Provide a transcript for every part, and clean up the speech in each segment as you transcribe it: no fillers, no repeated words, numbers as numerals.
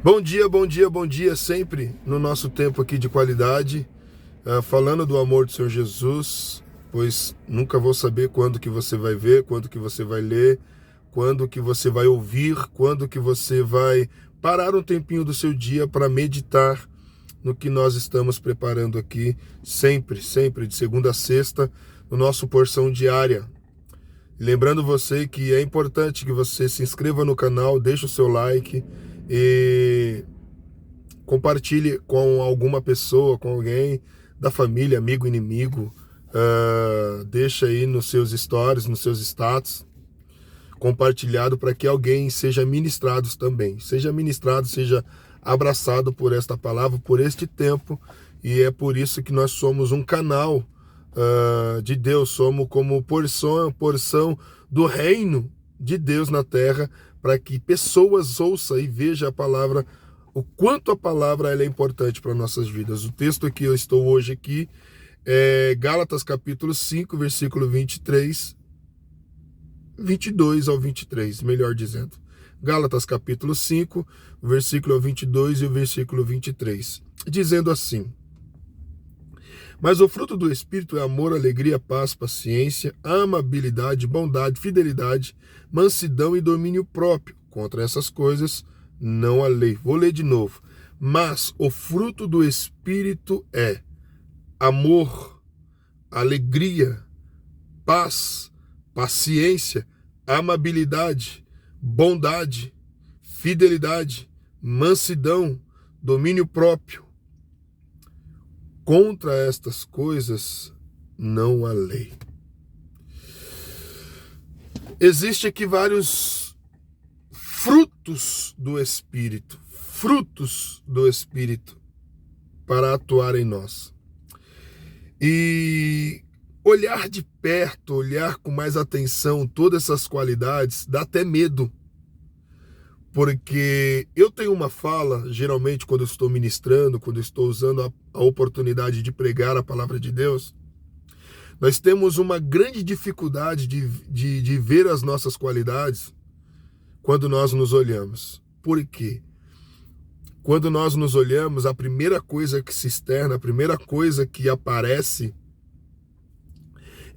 Bom dia, bom dia, bom dia, sempre no nosso tempo aqui de qualidade, falando do amor do Senhor Jesus, pois nunca vou saber quando que você vai ver, quando que você vai ler, quando que você vai ouvir, quando que você vai parar um tempinho do seu dia para meditar no que nós estamos preparando aqui, sempre, sempre, de segunda a sexta, no nosso porção diária. Lembrando você que é importante que você se inscreva no canal, deixe o seu like e compartilhe com alguma pessoa, com alguém da família, amigo, inimigo. Deixa aí nos seus stories, nos seus status, compartilhado para que alguém seja ministrado também. Seja ministrado, seja abraçado por esta palavra, por este tempo. E é por isso que nós somos um canal de Deus, somos como porção do reino de Deus na terra, para que pessoas ouçam e vejam a palavra, o quanto a palavra ela é importante para nossas vidas. O texto que eu estou hoje aqui é Gálatas capítulo 5, versículo 22 ao 23, melhor dizendo. Gálatas capítulo 5, versículo 22 e o versículo 23, dizendo assim: Mas o fruto do Espírito é amor, alegria, paz, paciência, amabilidade, bondade, fidelidade, mansidão e domínio próprio. Contra essas coisas não há lei. Vou ler de novo. Mas o fruto do Espírito é amor, alegria, paz, paciência, amabilidade, bondade, fidelidade, mansidão, domínio próprio. Contra estas coisas não há lei. Existem aqui vários frutos do Espírito para atuar em nós. E olhar de perto, olhar com mais atenção todas essas qualidades, dá até medo. Porque eu tenho uma fala, geralmente quando eu estou ministrando, quando eu estou usando a oportunidade de pregar a palavra de Deus, nós temos uma grande dificuldade de ver as nossas qualidades quando nós nos olhamos. Por quê? Quando nós nos olhamos, a primeira coisa que se externa, a primeira coisa que aparece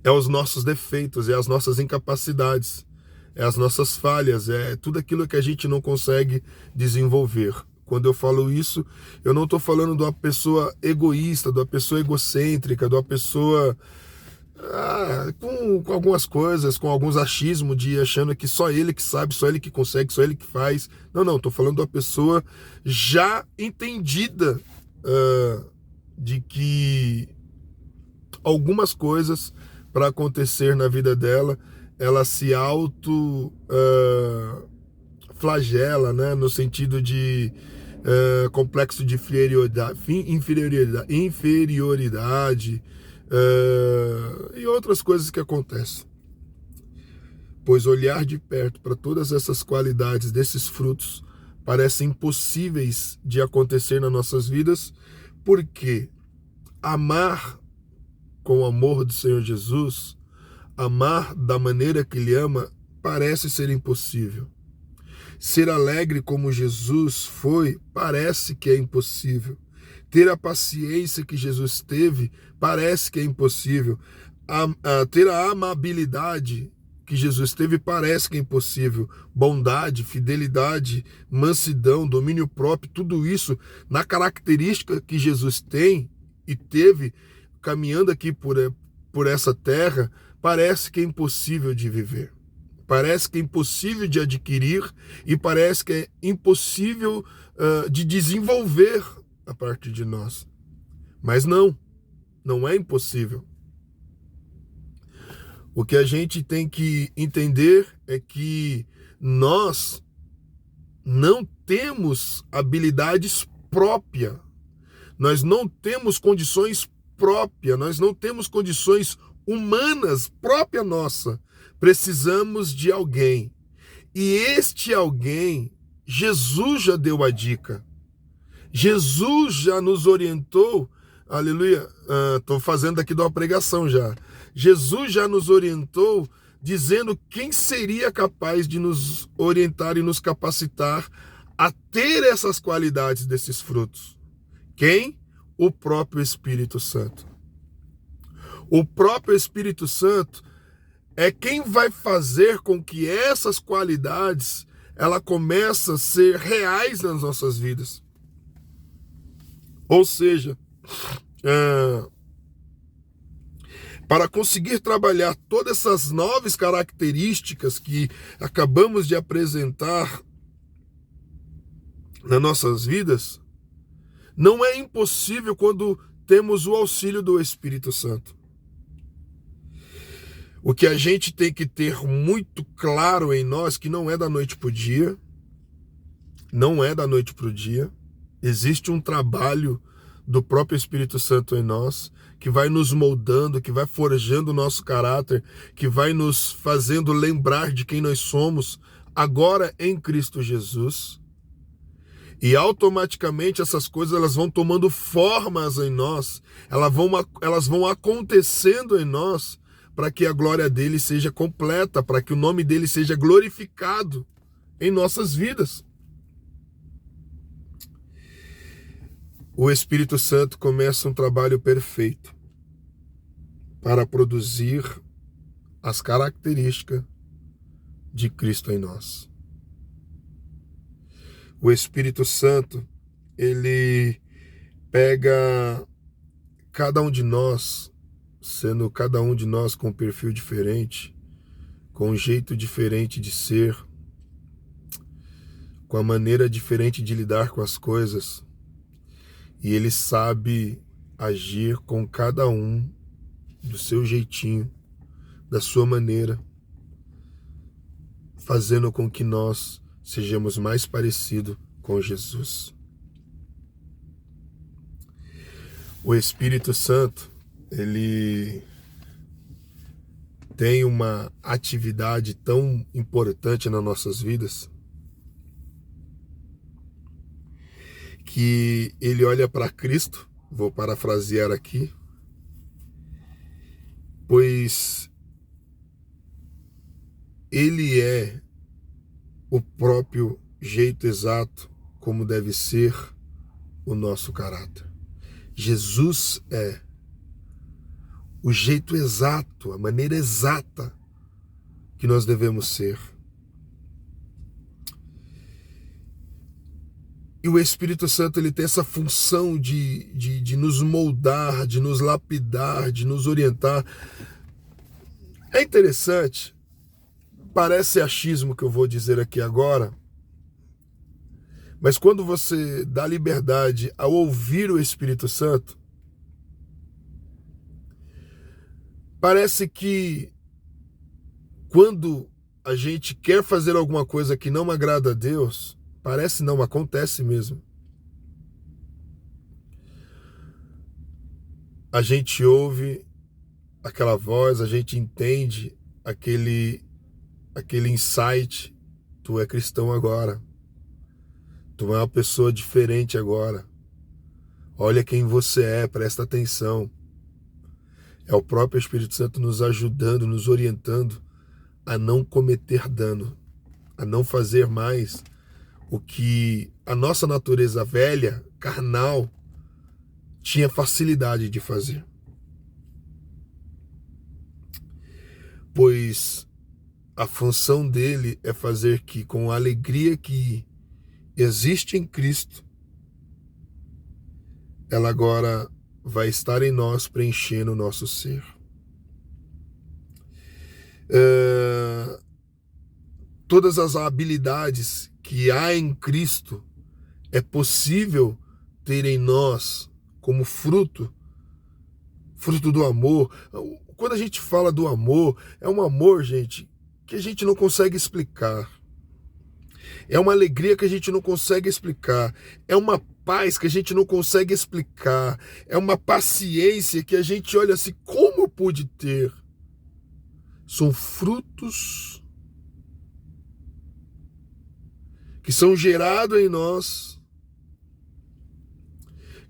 é os nossos defeitos, é as nossas incapacidades, é as nossas falhas, é tudo aquilo que a gente não consegue desenvolver. Quando eu falo isso, eu não estou falando de uma pessoa egoísta, de uma pessoa egocêntrica, de uma pessoa com algumas coisas, com alguns achismos de achando que só ele que sabe, só ele que consegue, só ele que faz. Não, estou falando de uma pessoa já entendida de que algumas coisas para acontecer na vida dela, ela se flagela, né? No sentido de complexo de inferioridade e outras coisas que acontecem. Pois olhar de perto para todas essas qualidades desses frutos parecem impossíveis de acontecer nas nossas vidas, porque amar com o amor do Senhor Jesus, amar da maneira que Ele ama, parece ser impossível. Ser alegre como Jesus foi, parece que é impossível. Ter a paciência que Jesus teve, parece que é impossível. Ter a amabilidade que Jesus teve, parece que é impossível. Bondade, fidelidade, mansidão, domínio próprio, tudo isso, na característica que Jesus tem e teve, caminhando aqui por essa terra, parece que é impossível de viver. Parece que é impossível de adquirir e parece que é impossível de desenvolver a partir de nós. Mas não é impossível. O que a gente tem que entender é que nós não temos habilidades próprias, nós não temos condições próprias, nós não temos condições humanas própria nossa. Precisamos de alguém. E este alguém, Jesus já deu a dica. Jesus já nos orientou. Aleluia. Estou fazendo aqui de uma pregação já. Jesus já nos orientou dizendo quem seria capaz de nos orientar e nos capacitar a ter essas qualidades desses frutos. Quem? O próprio Espírito Santo. O próprio Espírito Santo é quem vai fazer com que essas qualidades ela começem a ser reais nas nossas vidas. Ou seja, para conseguir trabalhar todas essas novas características que acabamos de apresentar nas nossas vidas, não é impossível quando temos o auxílio do Espírito Santo. O que a gente tem que ter muito claro em nós, que não é da noite para o dia, não é da noite para o dia, existe um trabalho do próprio Espírito Santo em nós, que vai nos moldando, que vai forjando o nosso caráter, que vai nos fazendo lembrar de quem nós somos agora em Cristo Jesus. E automaticamente essas coisas elas vão tomando formas em nós, elas vão acontecendo em nós, para que a glória dele seja completa, para que o nome dele seja glorificado em nossas vidas. O Espírito Santo começa um trabalho perfeito para produzir as características de Cristo em nós. O Espírito Santo, ele pega cada um de nós, sendo cada um de nós com um perfil diferente, com um jeito diferente de ser, com a maneira diferente de lidar com as coisas, e ele sabe agir com cada um do seu jeitinho, da sua maneira, fazendo com que nós sejamos mais parecidos com Jesus. O Espírito Santo, ele tem uma atividade tão importante nas nossas vidas que ele olha para Cristo, vou parafrasear aqui, pois ele é o próprio jeito exato como deve ser o nosso caráter. Jesus é o jeito exato, a maneira exata que nós devemos ser. E o Espírito Santo ele tem essa função de nos moldar, de nos lapidar, de nos orientar. É interessante, parece achismo que eu vou dizer aqui agora, mas quando você dá liberdade ao ouvir o Espírito Santo, parece que quando a gente quer fazer alguma coisa que não agrada a Deus, parece não, acontece mesmo. A gente ouve aquela voz, a gente entende aquele insight, tu é cristão agora. Tu é uma pessoa diferente agora. Olha quem você é, presta atenção. É o próprio Espírito Santo nos ajudando, nos orientando a não cometer dano, a não fazer mais o que a nossa natureza velha, carnal, tinha facilidade de fazer. Pois a função dele é fazer que, com a alegria que existe em Cristo, ela agora vai estar em nós, preenchendo o nosso ser. Todas as habilidades que há em Cristo é possível ter em nós como fruto do amor. Quando a gente fala do amor, é um amor, gente, que a gente não consegue explicar. É uma alegria que a gente não consegue explicar. É uma paz que a gente não consegue explicar. É uma paciência que a gente olha assim, como eu pude ter? São frutos que são gerados em nós,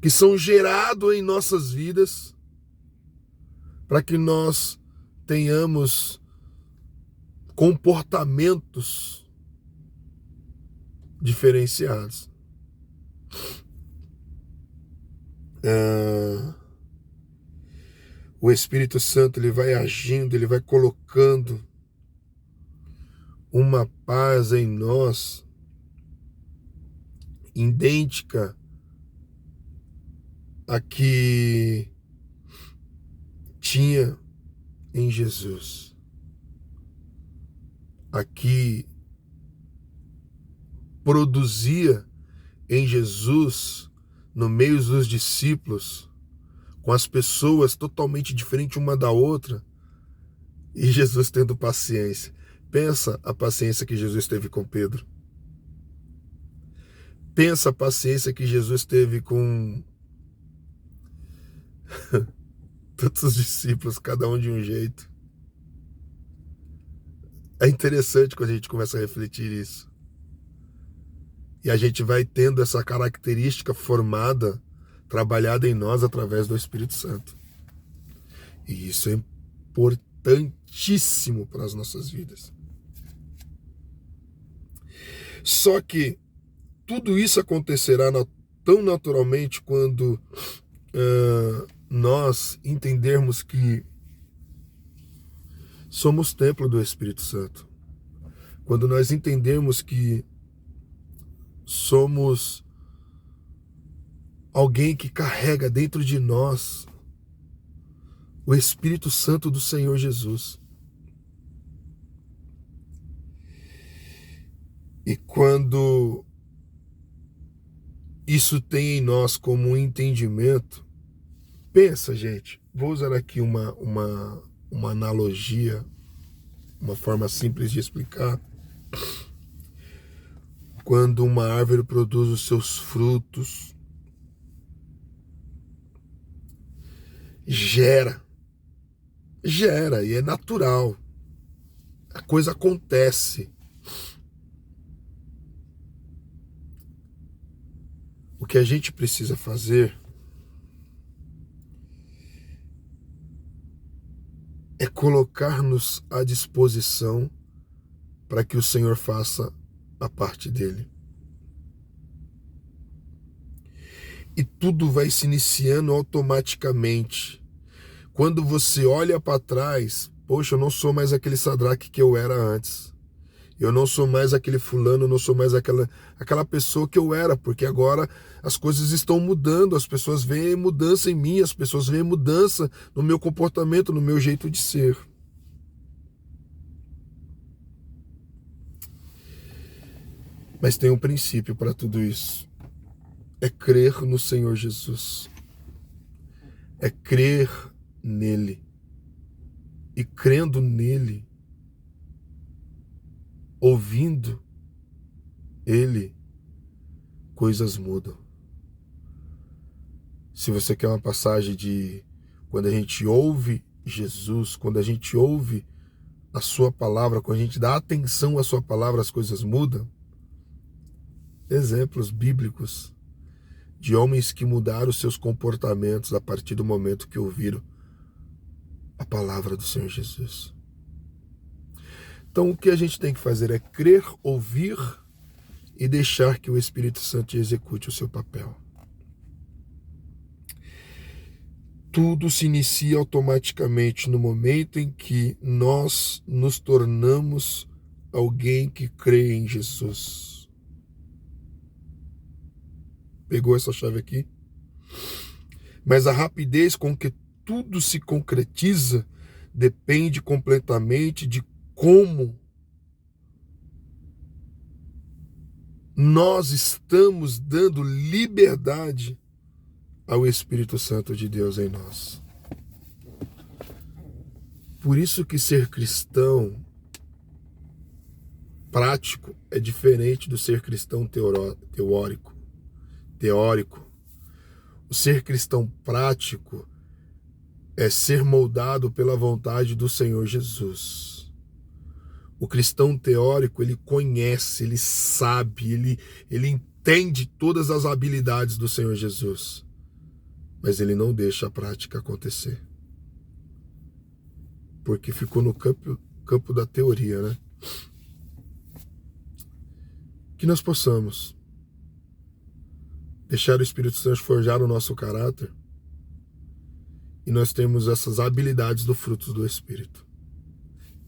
que são gerados em nossas vidas, para que nós tenhamos comportamentos diferenciados. O Espírito Santo, ele vai agindo, ele vai colocando uma paz em nós idêntica a que tinha em Jesus. A que produzia em Jesus, no meio dos discípulos, com as pessoas totalmente diferentes uma da outra, e Jesus tendo paciência. Pensa a paciência que Jesus teve com Pedro. Pensa a paciência que Jesus teve com todos os discípulos, cada um de um jeito. É interessante quando a gente começa a refletir isso. E a gente vai tendo essa característica formada, trabalhada em nós através do Espírito Santo. E isso é importantíssimo para as nossas vidas. Só que tudo isso acontecerá tão naturalmente quando nós entendermos que somos templo do Espírito Santo. Quando nós entendermos que somos alguém que carrega dentro de nós o Espírito Santo do Senhor Jesus. E quando isso tem em nós como um entendimento, pensa, gente, vou usar aqui uma analogia, uma forma simples de explicar. Quando uma árvore produz os seus frutos, gera, e é natural, a coisa acontece. O que a gente precisa fazer é colocar-nos à disposição para que o Senhor faça a parte dele. E tudo vai se iniciando automaticamente. Quando você olha para trás, poxa, eu não sou mais aquele Sadraque que eu era antes. Eu não sou mais aquele fulano, eu não sou mais aquela pessoa que eu era, porque agora as coisas estão mudando, as pessoas veem mudança em mim, as pessoas veem mudança no meu comportamento, no meu jeito de ser. Mas tem um princípio para tudo isso. É crer no Senhor Jesus. É crer nele. E crendo nele, ouvindo ele, coisas mudam. Se você quer uma passagem de quando a gente ouve Jesus, quando a gente ouve a sua palavra, quando a gente dá atenção à sua palavra, as coisas mudam. Exemplos bíblicos de homens que mudaram seus comportamentos a partir do momento que ouviram a palavra do Senhor Jesus. Então o que a gente tem que fazer é crer, ouvir e deixar que o Espírito Santo execute o seu papel. Tudo se inicia automaticamente no momento em que nós nos tornamos alguém que crê em Jesus. Pegou essa chave aqui? Mas a rapidez com que tudo se concretiza depende completamente de como nós estamos dando liberdade ao Espírito Santo de Deus em nós. Por isso que ser cristão prático é diferente do ser cristão teórico. O ser cristão prático é ser moldado pela vontade do Senhor Jesus. O cristão teórico, ele conhece, ele sabe, ele entende todas as habilidades do Senhor Jesus, mas ele não deixa a prática acontecer. Porque ficou no campo da teoria, né? Que nós possamos deixar o Espírito Santo forjar o nosso caráter e nós temos essas habilidades do fruto do Espírito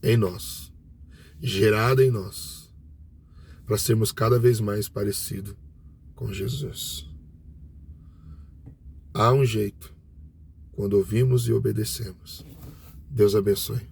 em nós, gerada em nós, para sermos cada vez mais parecidos com Jesus. Há um jeito quando ouvimos e obedecemos. Deus abençoe.